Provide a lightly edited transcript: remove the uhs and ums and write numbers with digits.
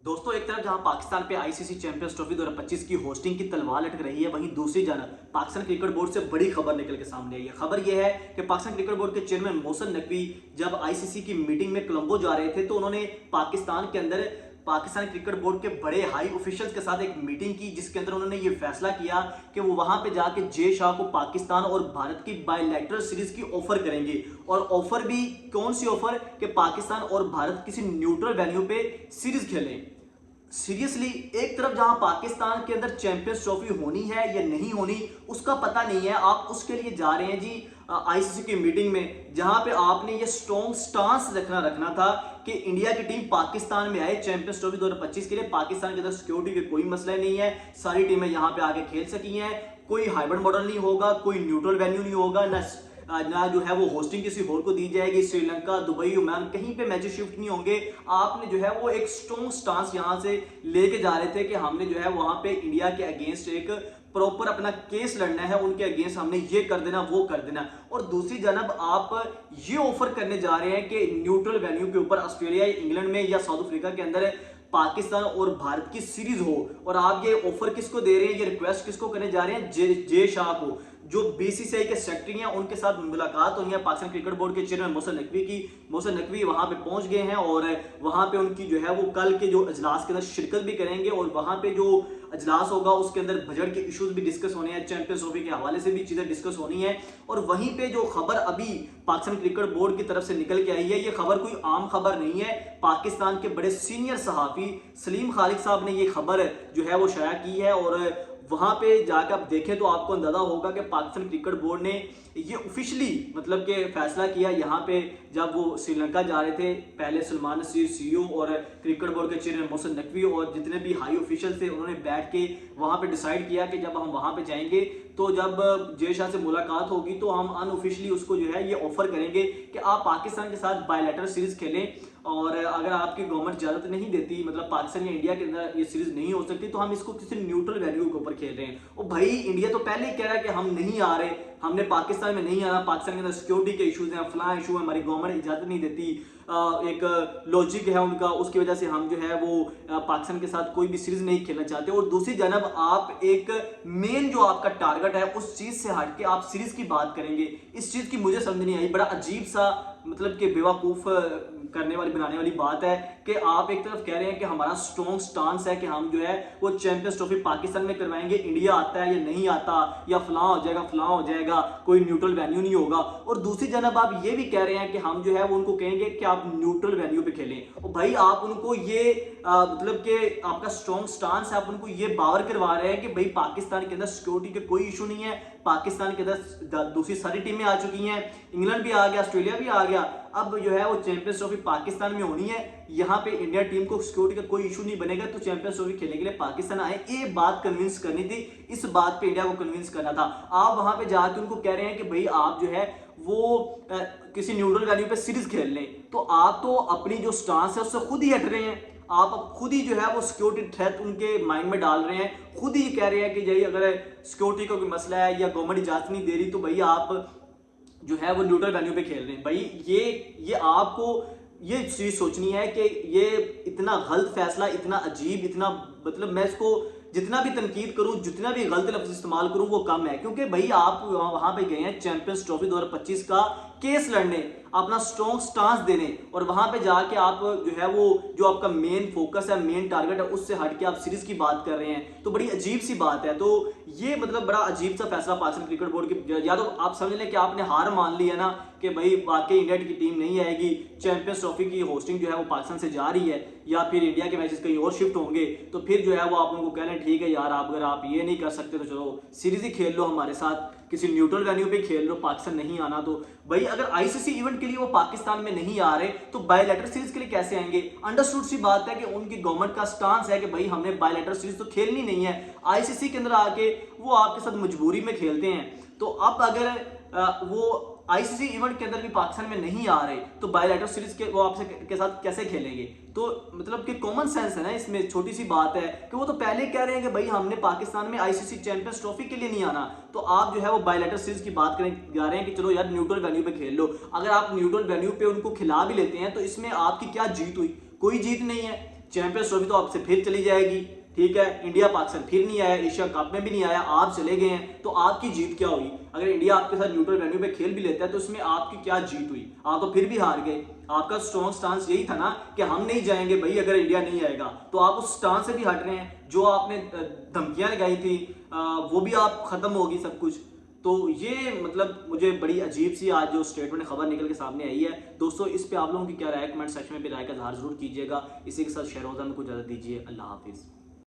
दोस्तों, एक तरफ जहां पाकिस्तान पे आईसीसी चैंपियंस ट्रॉफी 2025 की होस्टिंग की तलवार लटक रही है, वहीं दूसरी जानब पाकिस्तान क्रिकेट बोर्ड से बड़ी खबर निकल के सामने आई है। खबर यह है कि पाकिस्तान क्रिकेट बोर्ड के चेयरमैन मोहसिन नकवी जब आईसीसी की मीटिंग में कोलंबो जा रहे थे तो उन्होंने पाकिस्तान के अंदर पाकिस्तान क्रिकेट बोर्ड के बड़े हाई ऑफिशियल्स के साथ एक मीटिंग की, जिसके अंदर उन्होंने ये फैसला किया कि वो वहां पे जाके जे शाह को पाकिस्तान और भारत की बायलैटरल सीरीज की ऑफर करेंगे। और ऑफर भी कौन सी ऑफर कि पाकिस्तान और भारत किसी न्यूट्रल वेन्यू पे सीरीज खेलें। सीरियसली, एक तरफ जहां पाकिस्तान के अंदर चैंपियंस ट्रॉफी होनी है या नहीं होनी उसका पता नहीं है, आप उसके लिए जा रहे हैं जी आईसीसी की मीटिंग में, जहां पे आपने ये स्ट्रॉन्ग स्टांस रखना था कि इंडिया की टीम पाकिस्तान में आए चैंपियंस ट्रॉफी 2025 के लिए। पाकिस्तान के अंदर सिक्योरिटी का कोई मसला नहीं है, सारी टीमें यहां पे आके खेल सकी हैं, कोई हाइब्रिड मॉडल नहीं होगा, कोई न्यूट्रल वेन्यू नहीं होगा, ना जो है वो होस्टिंग किसी और को दी जाएगी। श्रीलंका, दुबई, ओमान कहीं पे मैचेस शिफ्ट नहीं होंगे। आपने जो है वो एक स्ट्रॉन्ग स्टांस यहां से लेके जा रहे थे कि हमने जो है वहां पे इंडिया के अगेंस्ट एक प्रॉपर अपना केस लड़ना है, उनके अगेंस्ट हमने ये कर देना वो कर देना। और दूसरी जानब आप ये ऑफर करने जा रहे हैं कि न्यूट्रल वेन्यू के ऊपर ऑस्ट्रेलिया, इंग्लैंड में या साउथ अफ्रीका के अंदर पाकिस्तान और भारत की सीरीज हो, और आप ये ऑफर किसको दे रहे हैं, ये रिक्वेस्ट किसको करने जा रहे हैं, जे शाह को, जो बीसीसीआई के सेक्रेटरी हैं। उनके साथ मुलाकात हुई है पाकिस्तान क्रिकेट बोर्ड के चेयरमैन मोहसिन नकवी की। मोहसिन नकवी वहां पे पहुंच गए हैं और वहां पे उनकी जो है वो कल के जो अजलास के अंदर शिरकत भी करेंगे, और वहां पे जो अजलास होगा उसके अंदर बजट के इश्यूज भी डिस्कस होने हैं, चैंपियंस ट्रॉफी के हवाले से भी चीजें डिस्कस होनी है। और वहीं पे जो खबर अभी पाकिस्तान क्रिकेट बोर्ड की तरफ से निकल के आई है, ये खबर कोई आम खबर नहीं है। पाकिस्तान के बड़े सीनियर सहाफी सलीम खालिद साहब ने ये खबर जो है वो शाया की है, और वहां पे जाकर आप देखें तो आपको अंदाजा होगा कि पाकिस्तान क्रिकेट बोर्ड ने ये ऑफिशियली मतलब कि फैसला किया। यहाँ पे जब वो श्रीलंका जा रहे थे, पहले सलमान नसीर सीईओ और क्रिकेट बोर्ड के चेयरमैन मोहसिन नकवी और जितने भी हाई ऑफिशियल थे, उन्होंने बैठ के वहां पे डिसाइड किया कि जब हम वहां पे जाएंगे तो जब जे शाह से मुलाकात होगी तो हम अनऑफिशियली उसको जो है ये ऑफर करेंगे कि आप पाकिस्तान के साथ बायलैटरल सीरीज खेलें, और अगर आपकी गवर्नमेंट इजाजत नहीं देती, मतलब पाकिस्तान या इंडिया के अंदर ये सीरीज नहीं हो सकती, तो हम इसको किसी न्यूट्रल वैल्यू के ऊपर खेल रहे हैं। और भाई इंडिया तो पहले ही कह रहा है कि हम नहीं आ रहे, हमने पाकिस्तान में नहीं आना, पाकिस्तान के अंदर सिक्योरिटी के इश्यूज हैं, फलां इशू है, हमारी गवर्नमेंट इजाजत नहीं देती, एक लॉजिक है उनका, उसकी वजह से हम जो है वो पाकिस्तान के साथ कोई भी सीरीज नहीं खेलना चाहते। और दूसरी जानब आप एक मेन जो आपका टारगेट है उस चीज से हट के आप सीरीज की बात करेंगे। इस चीज की मुझे समझ नहीं आई, बड़ा अजीब सा मतलब कि बेवकूफ करने वाली बनाने वाली बात है कि आप एक तरफ कह रहे हैं कि हमारा स्ट्रॉन्ग स्टांस है कि हम जो है वो चैंपियंस ट्रॉफी पाकिस्तान में करवाएंगे, इंडिया आता है या नहीं आता, या फलां हो जाएगा, कोई न्यूट्रल वेन्यू नहीं होगा। और दूसरी जानब आप ये भी कह रहे हैं कि हम जो है वो उनको कहेंगे कि आप न्यूट्रल वेन्यू पे खेलें। और भाई आप उनको ये मतलब कि आपका स्ट्रॉन्ग स्टांस है, आप उनको ये बावर करवा रहे हैं कि भाई पाकिस्तान के अंदर सिक्योरिटी का कोई इशू नहीं है, पाकिस्तान के अंदर दूसरी सारी टीमें आ चुकी हैं, इंग्लैंड भी आ गया, ऑस्ट्रेलिया भी आ गया, अब जो है वो चैंपियंस ट्रॉफी पाकिस्तान में होनी है, यहाँ पे इंडिया टीम को सिक्योरिटी का कोई इशू नहीं बनेगा, तो चैंपियंस ट्रॉफी खेलने के लिए पाकिस्तान आए। ये बात कन्विंस करनी थी, इस बात पे इंडिया को कन्विंस करना था। आप वहां पे जाके उनको कह रहे हैं कि भाई आप जो है वो किसी न्यूट्रल वैल्यू पे सीरीज खेल लें, तो आप तो अपनी जो स्टांस है उससे खुद ही हट रहे हैं। आप खुद ही जो है वो सिक्योरिटी थ्रेट उनके माइंड में डाल रहे हैं, खुद ही कह रहे हैं कि भाई अगर सिक्योरिटी का कोई मसला है या गवर्नमेंट इजाजत नहीं दे रही तो भाई आप जो है वो न्यूट्रल वेन्यू पे खेल रहे हैं। भाई ये आपको ये चीज सोचनी है कि ये इतना गलत फैसला, इतना अजीब, इतना मतलब मैं इसको जितना भी तनकीद करूं, जितना भी गलत लफ्ज इस्तेमाल करूं वो कम है, क्योंकि भाई आप वहां पे गए हैं चैंपियंस ट्रॉफी 2025 का केस लड़ने, अपना स्ट्रॉन्ग स्टांस देने, और वहां पे जाके आप जो है वो जो आपका मेन फोकस है, मेन टारगेट है, उससे हट के आप सीरीज की बात कर रहे हैं, तो बड़ी अजीब सी बात है। तो ये मतलब बड़ा अजीब सा फैसला पाकिस्तान क्रिकेट बोर्ड की, या तो आप समझ लें कि आपने हार मान ली है ना कि भाई वाकई इंडिया की टीम नहीं आएगी, चैंपियंस ट्रॉफी की होस्टिंग जो है वो पाकिस्तान से जा रही है, या फिर इंडिया के मैचेस कहीं और शिफ्ट होंगे, तो फिर जो है वो आप उनको कह लें ठीक है यार, अगर आप ये नहीं कर सकते तो चलो सीरीज ही खेल लो हमारे साथ, किसी न्यूट्रल वेन्यू पे खेल लो, पाकिस्तान नहीं आना। तो भाई अगर आईसीसी इवेंट के लिए वो पाकिस्तान में नहीं आ रहे तो बायलैटरल सीरीज के लिए कैसे आएंगे? अंडरस्टूड सी बात है कि उनकी गवर्नमेंट का स्टांस है कि भाई हमने बायलैटरल सीरीज तो खेलनी नहीं है, आईसीसी के अंदर आके वो आपके साथ मजबूरी में खेलते हैं। तो अब अगर वो आईसीसी इवेंट के अंदर भी पाकिस्तान में नहीं आ रहे तो बायलैटरल सीरीज के वो आपसे के साथ कैसे खेलेंगे? तो मतलब कि कॉमन सेंस है ना इसमें, छोटी सी बात है कि वो तो पहले कह रहे हैं कि भाई हमने पाकिस्तान में आईसीसी चैंपियंस ट्रॉफी के लिए नहीं आना, तो आप जो है वो बायलैटरल सीरीज की बात करने जा रहे हैं कि चलो यार न्यूट्रल वेन्यू पे खेल लो। अगर आप न्यूट्रल वेन्यू पे उनको खिला भी लेते हैं तो इसमें आपकी क्या जीत हुई? कोई जीत नहीं है। चैंपियंस ट्रॉफी तो आपसे फिर चली जाएगी, ठीक है। इंडिया पाकिस्तान फिर नहीं आया, एशिया कप में भी नहीं आया, आप चले गए हैं, तो आपकी जीत क्या हुई? अगर इंडिया आपके साथ न्यूट्रल वेन्यू पे खेल भी लेता है तो उसमें आपकी क्या जीत हुई? आप तो फिर भी हार गए। आपका स्ट्रॉन्ग स्टांस यही था ना कि हम नहीं जाएंगे भाई अगर इंडिया नहीं आएगा, तो आप उस स्टांस से भी हट रहे हैं। जो आपने धमकियां लगाई थी वो भी आप खत्म होगी सब कुछ। तो ये मतलब मुझे बड़ी अजीब सी आज जो स्टेटमेंट खबर निकल के सामने आई है। दोस्तों इस पे आप लोगों की क्या राय, कमेंट सेक्शन में भी राय का इजहार जरूर कीजिएगा। इसी के साथ शेयर होता में कुछ ज़्यादा दीजिए। अल्लाह हाफिज़।